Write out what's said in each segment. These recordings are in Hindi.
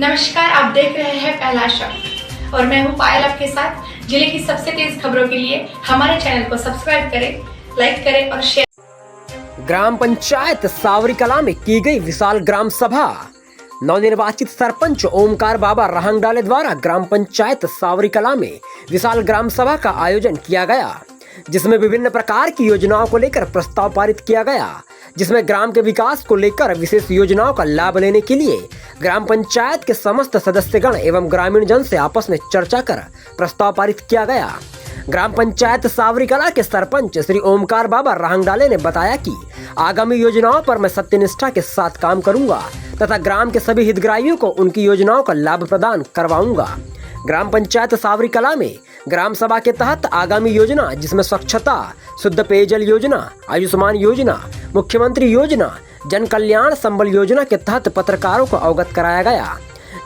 नमस्कार, आप देख रहे हैं पहला शब्द और मैं हूं पायल आपके साथ। जिले की सबसे तेज खबरों के लिए हमारे चैनल को सब्सक्राइब करें, लाइक करें और शेयर। ग्राम पंचायत सावरी कला में की गई विशाल ग्राम सभा। नवनिर्वाचित सरपंच ओमकार बाबा रहंगडाले द्वारा ग्राम पंचायत सावरी कला में विशाल ग्राम सभा का आयोजन किया गया, जिसमें विभिन्न प्रकार की योजनाओं को लेकर प्रस्ताव पारित किया गया, जिसमें ग्राम के विकास को लेकर विशेष योजनाओं का लाभ लेने के लिए ग्राम पंचायत के समस्त सदस्यगण एवं ग्रामीण जन से आपस में चर्चा कर प्रस्ताव पारित किया गया। ग्राम पंचायत सावरी कला के सरपंच श्री ओमकार बाबा रहंगडाले ने बताया कि आगामी योजनाओं पर मैं सत्यनिष्ठा के साथ काम करूंगा तथा ग्राम के सभी हितग्राहियों को उनकी योजनाओं का लाभ प्रदान करवाऊंगा। ग्राम पंचायत सावरी कला में ग्राम सभा के तहत आगामी योजना, जिसमें स्वच्छता, शुद्ध पेयजल योजना, आयुष्मान योजना, मुख्यमंत्री योजना, जन कल्याण संबल योजना के तहत पत्रकारों को अवगत कराया गया।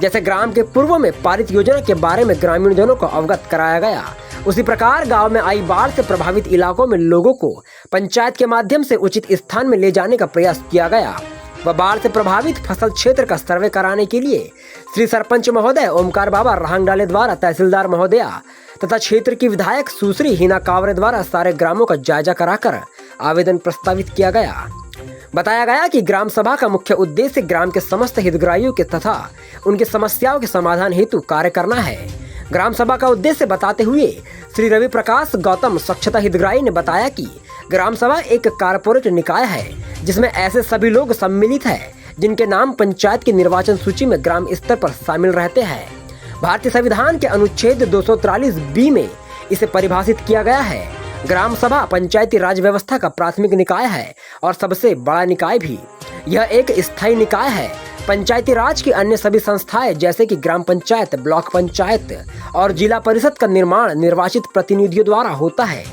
जैसे ग्राम के पूर्व में पारित योजना के बारे में ग्रामीण जनों को अवगत कराया गया, उसी प्रकार गांव में आई बाढ़ से प्रभावित इलाकों में लोगों को पंचायत के माध्यम से उचित स्थान में ले जाने का प्रयास किया गया व बाढ़ से प्रभावित फसल क्षेत्र का सर्वे कराने के लिए श्री सरपंच महोदय ओमकार बाबा रहंगडाले द्वारा तहसीलदार महोदया तथा क्षेत्र की विधायक सुश्री हिना कावरे द्वारा सारे ग्रामों का जायजा कराकर आवेदन प्रस्तावित किया गया। बताया गया कि ग्राम सभा का मुख्य उद्देश्य ग्राम के समस्त हितग्राहियों के तथा उनकी समस्याओं के समाधान हेतु कार्य करना है। ग्राम सभा का उद्देश्य बताते हुए श्री रवि प्रकाश गौतम स्वच्छता हितग्राही ने बताया कि ग्राम सभा एक कारपोरेट निकाय है, जिसमें ऐसे सभी लोग सम्मिलित हैं जिनके नाम पंचायत की निर्वाचन सूची में ग्राम स्तर पर शामिल रहते हैं। भारतीय संविधान के अनुच्छेद 243B में इसे परिभाषित किया गया है। ग्राम सभा पंचायती राज व्यवस्था का प्राथमिक निकाय है और सबसे बड़ा निकाय भी। यह एक स्थायी निकाय है। पंचायती राज की अन्य सभी संस्थाएं जैसे कि ग्राम पंचायत, ब्लॉक पंचायत और जिला परिषद का निर्माण निर्वाचित प्रतिनिधियों द्वारा होता है,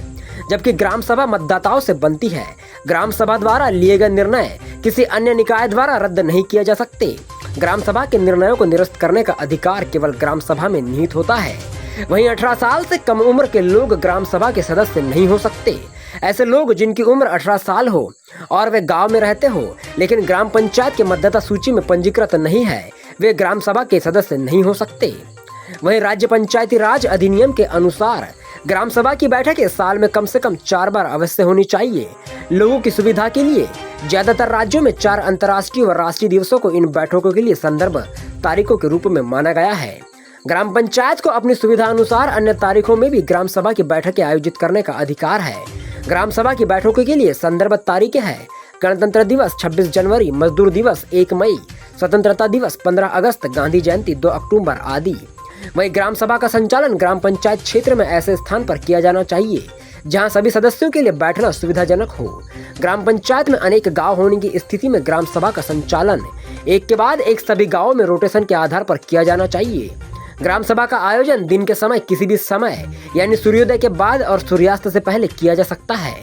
जबकि ग्राम सभा मतदाताओं से बनती है। ग्राम सभा द्वारा लिए गए निर्णय किसी अन्य निकाय द्वारा रद्द नहीं किए जा सकते। ग्राम सभा के निर्णयों को निरस्त करने का अधिकार केवल ग्राम सभा में निहित होता है। वहीं 18 साल से कम उम्र के लोग ग्राम सभा के सदस्य नहीं हो सकते। ऐसे लोग जिनकी उम्र 18 साल हो और वे गांव में रहते हो लेकिन ग्राम पंचायत के मतदाता सूची में पंजीकृत नहीं है, वे ग्राम सभा के सदस्य नहीं हो सकते। वहीं राज्य पंचायती राज अधिनियम के अनुसार ग्राम सभा की बैठकें साल में कम से कम 4 बार अवश्य होनी चाहिए। लोगों की सुविधा के लिए ज्यादातर राज्यों में 4 अंतर्राष्ट्रीय व राष्ट्रीय दिवसों को इन बैठकों के लिए संदर्भ तारीखों के रूप में माना गया है। ग्राम पंचायत को अपनी सुविधा अनुसार अन्य तारीखों में भी ग्राम सभा की बैठकें आयोजित करने का अधिकार है। ग्राम सभा की बैठकों के लिए संदर्भ तारीखें हैं: गणतंत्र दिवस 26 जनवरी, मजदूर दिवस 1 मई, स्वतंत्रता दिवस 15 अगस्त, गांधी जयंती 2 अक्टूबर आदि। वहीं ग्राम सभा का संचालन ग्राम पंचायत क्षेत्र में ऐसे स्थान पर किया जाना चाहिए जहां सभी सदस्यों के लिए बैठना सुविधाजनक हो। ग्राम पंचायत में अनेक गांव होने की स्थिति में ग्राम सभा का संचालन एक के बाद एक सभी गांवों में रोटेशन के आधार पर किया जाना चाहिए। ग्राम सभा का आयोजन दिन के समय किसी भी समय यानी सूर्योदय के बाद और सूर्यास्त से पहले किया जा सकता है।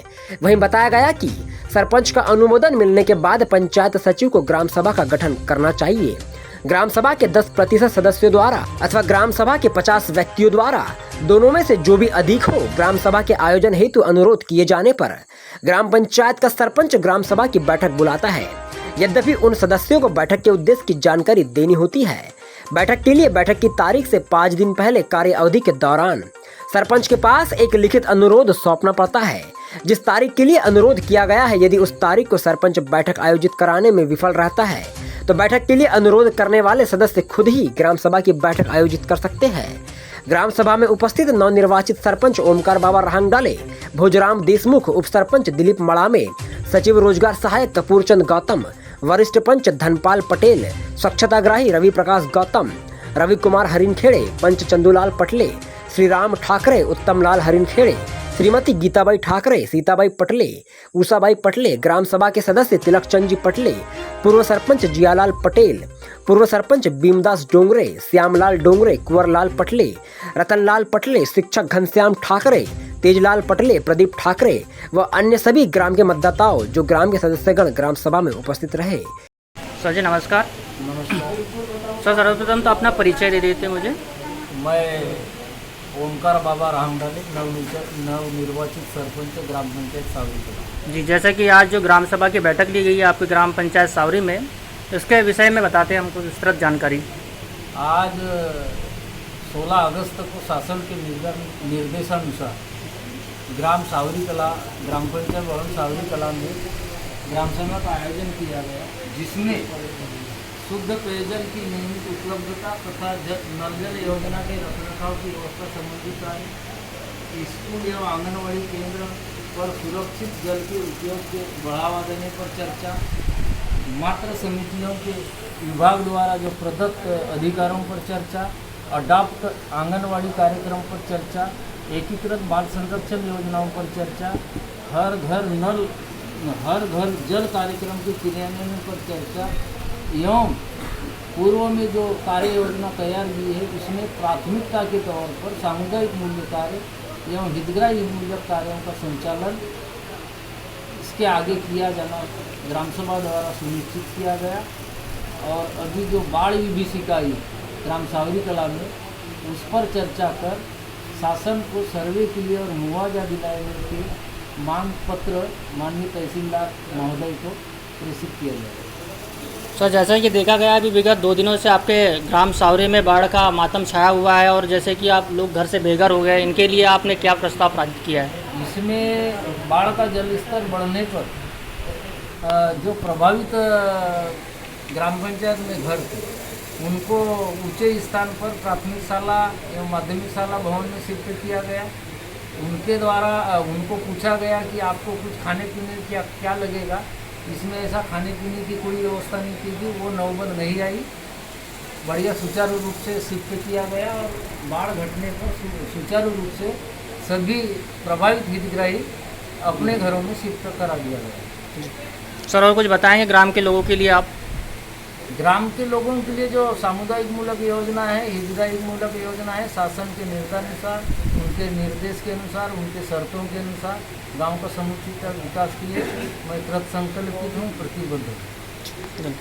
वहीं बताया गया कि सरपंच का अनुमोदन मिलने के बाद पंचायत सचिव को ग्राम सभा का गठन करना चाहिए। ग्राम सभा के 10% सदस्यों द्वारा अथवा ग्राम सभा के 50 व्यक्तियों द्वारा, दोनों में से जो भी अधिक हो, ग्राम सभा के आयोजन हेतु अनुरोध किए जाने पर ग्राम पंचायत का सरपंच ग्राम सभा की बैठक बुलाता है। यद्यपि उन सदस्यों को बैठक के उद्देश्य की जानकारी देनी होती है। बैठक के लिए बैठक की तारीख से 5 दिन पहले कार्य अवधि के दौरान सरपंच के पास एक लिखित अनुरोध सौंपना पड़ता है। जिस तारीख के लिए अनुरोध किया गया है, यदि उस तारीख को सरपंच बैठक आयोजित कराने में विफल रहता है तो बैठक के लिए अनुरोध करने वाले सदस्य खुद ही ग्राम सभा की बैठक आयोजित कर सकते हैं। ग्राम सभा में उपस्थित नवनिर्वाचित सरपंच ओमकार बाबा रहंगडाले, भोजराम देशमुख, उप सरपंच दिलीप मड़ामे, सचिव रोजगार सहायक कपूरचंद गौतम, वरिष्ठ पंच धनपाल पटेल, स्वच्छताग्राही रवि प्रकाश गौतम, रवि कुमार हरिनखेड़े, पंच चंदूलाल पटले, श्री राम ठाकरे, उत्तम लाल हरिनखेड़े, श्रीमती गीताबाई ठाकरे, सीताबाई पटले, उषाबाई पटले, ग्राम सभा के सदस्य तिलक चंद जी पटले, पूर्व सरपंच जियालाल पटेल, पूर्व सरपंच भीमदास डोंगरे, श्यामलाल डोंगरे, कुंवरलाल पटले, रतनलाल पटले, शिक्षक घनश्याम ठाकरे, तेजलाल पटले, प्रदीप ठाकरे व अन्य सभी ग्राम के मतदाताओं जो ग्राम के सदस्यगण ग्राम सभा में उपस्थित रहे। सर जी नमस्कार। सर सर्वप्रथम तो अपना परिचय दे देते मुझे। मैं ओमकार बाबा रहंगडाले, नवनिर्वाचित सरपंच ग्राम पंचायत सावरी कला। जी, जैसा कि आज जो ग्राम सभा की बैठक ली गई है आपकी ग्राम पंचायत सावरी में, इसके विषय में बताते हैं हमको विस्तृत जानकारी। आज 16 अगस्त को शासन के निर्देशानुसार ग्राम सावरी कला ग्राम पंचायत भवन सावरी कला में ग्राम सभा का आयोजन किया गया, जिसमें शुद्ध पेयजल की नियमित उपलब्धता तथा नल जल योजना के रखरखाव की व्यवस्था संबंधित आई। स्कूल एवं आंगनबाड़ी केंद्र पर सुरक्षित जल के उपयोग के बढ़ावा देने पर चर्चा, मातृ समितियों के विभाग द्वारा जो प्रदत्त अधिकारों पर चर्चा, अडॉप्ट आंगनवाड़ी कार्यक्रम पर चर्चा, एकीकृत बाल संरक्षण योजनाओं पर चर्चा, हर घर जल कार्यक्रम के क्रियान्वयन पर चर्चा एवं पूर्व में जो कार्य योजना तैयार की है उसमें प्राथमिकता के तौर पर सामुदायिक मूल्य कार्य एवं हितग्राही मूल्य कार्यों का संचालन इसके आगे किया जाना ग्राम सभा द्वारा सुनिश्चित किया गया। और अभी जो बाढ़ विभीषिका आई ग्राम सावरी कला में, उस पर चर्चा कर शासन को सर्वे के लिए और मुआवजा दिलाने के मांग पत्र माननीय तहसीलदार महोदय को प्रेषित किया जाएगा। सर, जैसा कि देखा गया अभी विगत 2 दिनों से आपके ग्राम सावरी में बाढ़ का मातम छाया हुआ है और जैसे कि आप लोग घर से बेघर हो गए, इनके लिए आपने क्या प्रस्ताव पारित किया है? इसमें बाढ़ का जल स्तर बढ़ने पर जो प्रभावित ग्राम पंचायत में घर थे उनको ऊंचे स्थान पर प्राथमिक शाला एवं माध्यमिक शाला भवन में शिफ्ट किया गया। उनके द्वारा उनको पूछा गया कि आपको कुछ खाने पीने की क्या लगेगा। इसमें ऐसा खाने पीने की कोई व्यवस्था नहीं की थी, वो नौबत नहीं आई। बढ़िया सुचारू रूप से शिफ्ट किया गया और बाढ़ घटने पर सुचारू रूप से सभी प्रभावित हितग्राही अपने घरों में शिफ्ट करा दिया गया। सर, और कुछ बताएंगे ग्राम के लोगों के लिए आप? ग्राम के लोगों के लिए जो सामुदायिक मूलक योजना है, हितग्राही मूलक योजना है, शासन के निर्देशानुसार, उनके निर्देश के अनुसार, उनके शर्तों के अनुसार गांव का समुचित विकास के लिए मैं कृत संकल्पित हूँ, प्रतिबद्ध हूँ।